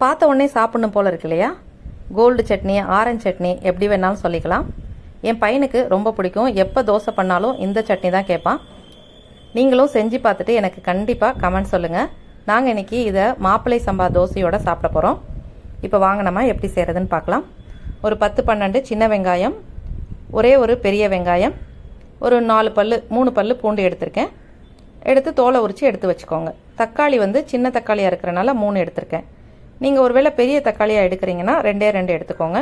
பார்த்த உடனே சாப்பிடணும் போல இருக்கு இல்லையா? கோல்டு சட்னி, ஆரஞ்சு சட்னி எப்படி வேணாலும் சொல்லிக்கலாம். என் பையனுக்கு ரொம்ப பிடிக்கும். எப்போ தோசை பண்ணாலும் இந்த சட்னி தான் கேட்பான். நீங்களும் செஞ்சு பார்த்துட்டு எனக்கு கண்டிப்பாக கமெண்ட் சொல்லுங்கள். நாங்கள் இன்றைக்கி இதை மாப்பிள்ளை சம்பா தோசையோடு சாப்பிட போகிறோம். இப்போ வாங்க நம்ம எப்படி செய்கிறதுன்னு பார்க்கலாம். ஒரு 10-12 சின்ன வெங்காயம், ஒரே ஒரு பெரிய வெங்காயம், ஒரு 3 பல்லு பூண்டு எடுத்திருக்கேன். எடுத்து தோலை உரித்து எடுத்து வச்சுக்கோங்க. தக்காளி சின்ன தக்காளியாக இருக்கிறனால 3 எடுத்திருக்கேன். நீங்கள் ஒருவேளை பெரிய தக்காளியாக எடுக்கிறீங்கன்னா 2 எடுத்துக்கோங்க.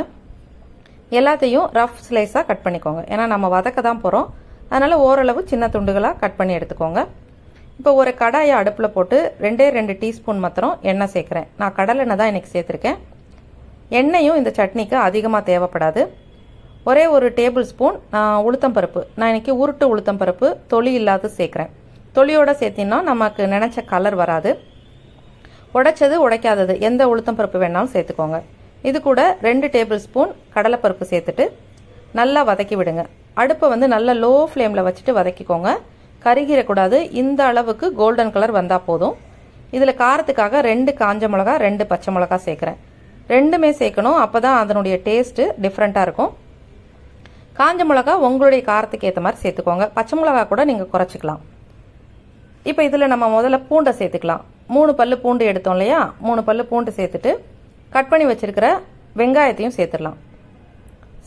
எல்லாத்தையும் ரஃப் ஸ்லைஸாக கட் பண்ணிக்கோங்க. ஏன்னா நம்ம வதக்க தான் போகிறோம். அதனால் ஓரளவு சின்ன துண்டுகளாக கட் பண்ணி எடுத்துக்கோங்க. இப்போ ஒரு கடாயை அடுப்பில் போட்டு 2 டீஸ்பூன் மாத்திரம் எண்ணெய் சேர்க்குறேன். நான் கடலை எண்ணெய் தான் இன்றைக்கி சேர்த்துருக்கேன். எண்ணெயும் இந்த சட்னிக்கு அதிகமாக தேவைப்படாது. ஒரே ஒரு டேபிள் ஸ்பூன் உளுத்தம்பருப்பு, நான் இன்றைக்கி உருட்டு உளுத்தம்பருப்பு தொளி இல்லாத சேர்க்குறேன். தொளியோடு சேர்த்தின்னா நமக்கு நினச்ச கலர் வராது. உடைச்சது உடைக்காதது எந்த உளுத்தம்பருப்பு வேணாலும் சேர்த்துக்கோங்க. இது கூட 2 டேபிள் ஸ்பூன் கடலைப்பருப்பு சேர்த்துட்டு நல்லா வதக்கி விடுங்க. அடுப்பை நல்லா லோ ஃப்ளேமில் வச்சுட்டு வதக்கிக்கோங்க. கருகிடக்கூடாது. இந்த அளவுக்கு கோல்டன் கலர் வந்தால் போதும். இதில் காரத்துக்காக 2 காஞ்ச மிளகா, 2 பச்சை மிளகா சேர்க்குறேன். 2மே சேர்க்கணும். அப்போ தான் அதனுடைய டேஸ்ட்டு டிஃப்ரெண்ட்டாக இருக்கும். காஞ்ச மிளகா உங்களுடைய காரத்துக்கு ஏற்ற மாதிரி சேர்த்துக்கோங்க. பச்சை மிளகா கூட நீங்கள் குறைச்சிக்கலாம். இப்போ இதில் நம்ம முதல்ல பூண்டை சேர்த்துக்கலாம். 3 பல்லு பூண்டு எடுத்தோம் இல்லையா? 3 பல்லு பூண்டு சேர்த்துட்டு கட் பண்ணி வச்சுருக்கிற வெங்காயத்தையும் சேர்த்துடலாம்.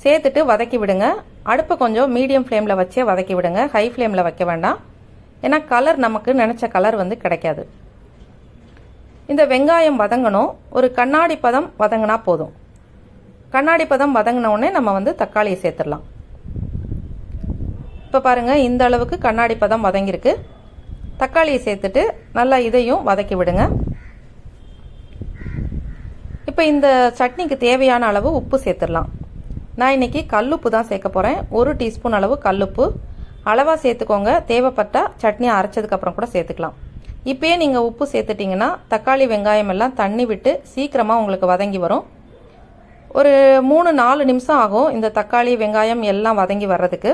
சேர்த்துட்டு வதக்கி விடுங்க. அடுப்பை கொஞ்சம் மீடியம் ஃப்ளேமில் வச்சே வதக்கி விடுங்க. ஹை ஃப்ளேமில் வைக்க வேண்டாம். ஏன்னா கலர் நமக்கு நினச்ச கலர் கிடைக்காது. இந்த வெங்காயம் வதங்கணும். ஒரு கண்ணாடி பதம் வதங்கினா போதும். கண்ணாடி பதம் வதங்கினோடனே நம்ம தக்காளியை சேர்த்துடலாம். இப்போ பாருங்கள், இந்த அளவுக்கு கண்ணாடி பதம் வதங்கியிருக்கு. தக்காளியை சேர்த்துட்டு நல்லா இதையும் வதக்கி விடுங்க. இப்போ இந்த சட்னிக்கு தேவையான அளவு உப்பு சேர்த்துடலாம். நான் இன்றைக்கி கல்லுப்பு தான் சேர்க்க போகிறேன். 1 டீஸ்பூன் அளவு கல்லுப்பு அளவாக சேர்த்துக்கோங்க. தேவைப்பட்டால் சட்னி அரைச்சதுக்கப்புறம் கூட சேர்த்துக்கலாம். இப்போயே நீங்கள் உப்பு சேர்த்துட்டிங்கன்னா தக்காளி வெங்காயம் எல்லாம் தண்ணி விட்டு சீக்கிரமாக உங்களுக்கு வதங்கி வரும். ஒரு 3-4 நிமிஷம் ஆகும் இந்த தக்காளி வெங்காயம் எல்லாம் வதங்கி வர்றதுக்கு.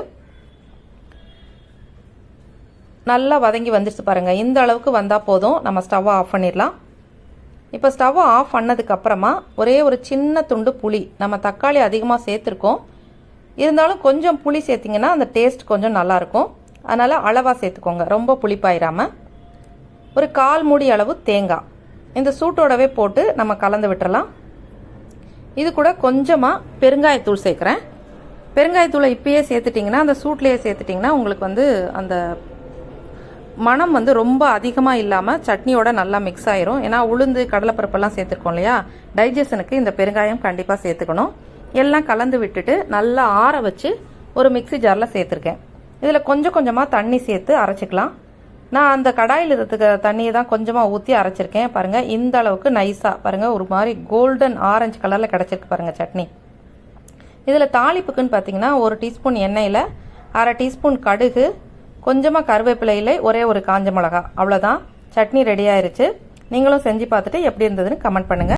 நல்லா வதங்கி வந்துடுச்சு பாருங்கள். இந்த அளவுக்கு வந்தால் போதும். நம்ம ஸ்டவ்வை ஆஃப் பண்ணிடலாம். இப்போ ஸ்டவ்வை ஆஃப் பண்ணதுக்கப்புறமா ஒரே ஒரு சின்ன துண்டு புளி, நம்ம தக்காளி அதிகமாக சேர்த்துருக்கோம், இருந்தாலும் கொஞ்சம் புளி சேர்த்திங்கன்னா அந்த டேஸ்ட் கொஞ்சம் நல்லாயிருக்கும். அதனால் அளவாக சேர்த்துக்கோங்க, ரொம்ப புளிப்பாயிராமல். ஒரு 1/4 மூடி அளவு தேங்காய் இந்த சூட்டோடவே போட்டு நம்ம கலந்து விட்டுறலாம். இது கூட கொஞ்சமாக பெருங்காயத்தூள் சேர்க்குறேன். பெருங்காயத்தூளை இப்பயே சேர்த்துட்டிங்கன்னா, அந்த சூட்லேயே சேர்த்துட்டிங்கன்னா உங்களுக்கு அந்த மனம் ரொம்ப அதிகமாக இல்லாமல் சட்னியோட நல்லா மிக்ஸ் ஆயிரும். ஏன்னா உளுந்து கடலைப்பருப்பெல்லாம் சேர்த்துருக்கோம் இல்லையா? டைஜஷனுக்கு இந்த பெருங்காயம் கண்டிப்பாக சேர்த்துக்கணும். எல்லாம் கலந்து விட்டுட்டு நல்லா ஆற வச்சு ஒரு மிக்ஸி ஜாரில் சேர்த்துருக்கேன். இதில் கொஞ்சம் கொஞ்சமாக தண்ணி சேர்த்து அரைச்சிக்கலாம். நான் அந்த கடாயில் இருக்கிற தண்ணியை தான் கொஞ்சமாக ஊற்றி அரைச்சிருக்கேன். பாருங்கள், இந்த அளவுக்கு நைஸாக பாருங்கள், ஒரு மாதிரி கோல்டன் ஆரஞ்சு கலரில் கிடச்சிருக்கு பாருங்கள் சட்னி. இதில் தாளிப்புக்குன்னு பார்த்தீங்கன்னா 1 டீஸ்பூன் எண்ணெயில் 1/2 டீஸ்பூன் கடுகு, கொஞ்சமாக கருவேப்பிலையில் ஒரே ஒரு காஞ்ச மிளகா, அவ்வளோதான். சட்னி ரெடி ஆயிருச்சு. நீங்களும் செஞ்சு பார்த்துட்டு எப்படி இருந்ததுன்னு கமெண்ட் பண்ணுங்கள்.